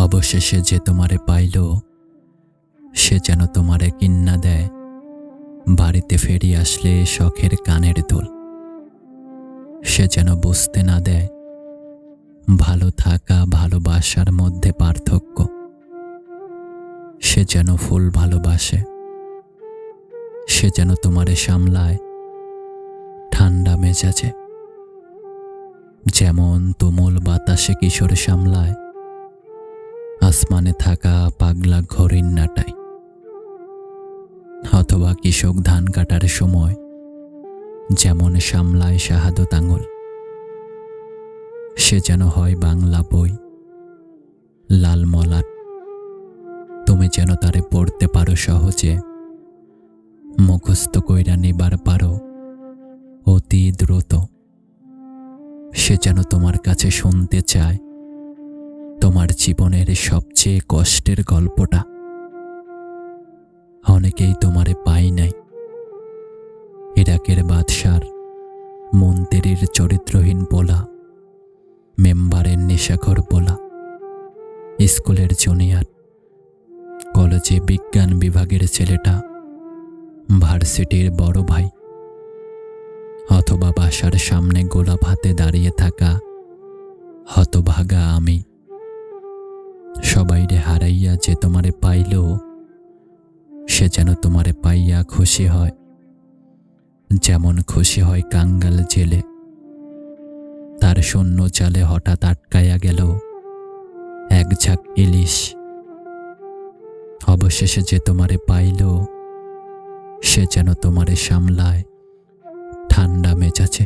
অবশেষে যে তোমারে পাইল, সে যেন তোমারে কিন্না দেয় বাড়িতে ফেরি আসলে শখের কানের দুল। সে যেন বুঝতে না দেয় ভালো থাকা ভালোবাসার মধ্যে পার্থক্য। সে যেন ফুল ভালোবাসে, সে যেন তোমারে সামলায় ঠান্ডা মেজাজে, যেমন তুমুল বাতাসে কিশোর সামলায় আসমানে থাকা পাগলা ঘড়ির নাটাই, অথবা কৃষক ধান কাটার সময় যেমন সামলায় শাহাদত আঙুল। সে যেন হয় বাংলা বই লাল মলাট, তুমি যেন তারে পড়তে পারো সহজে, মুখস্থ কইরা নিবার পারো অতি দ্রুত। সে যেন তোমার কাছে শুনতে চায় তোমার জীবনের সবচেয়ে কষ্টের গল্পটা। অনেকেই তোমারে পাই নাই, ইরাকের বাদশার মন্ত্রীর চরিত্রহীন পোলা, মেম্বারের নেশাখোর পোলা, স্কুলের জুনিয়র, কলেজে বিজ্ঞান বিভাগের ছেলেটা, ভার্সিটির বড় ভাই, অথবা বাসার সামনে গোলাপ হাতে দাঁড়িয়ে থাকা হতভাগা আমি। সবাইরে হারাইয়া যে তোমারে পাইল, সে যেন তোমারে পাইয়া খুশি হয়, যেমন খুশি হয় কাঙ্গাল জেলে তার শূন্য চালে হঠাৎ আটকাইয়া গেল এক ঝাঁক ইলিশ। অবশেষে যে তোমারে পাইল, সে যেন তোমারে সামলায় ঠান্ডা মেজাজে।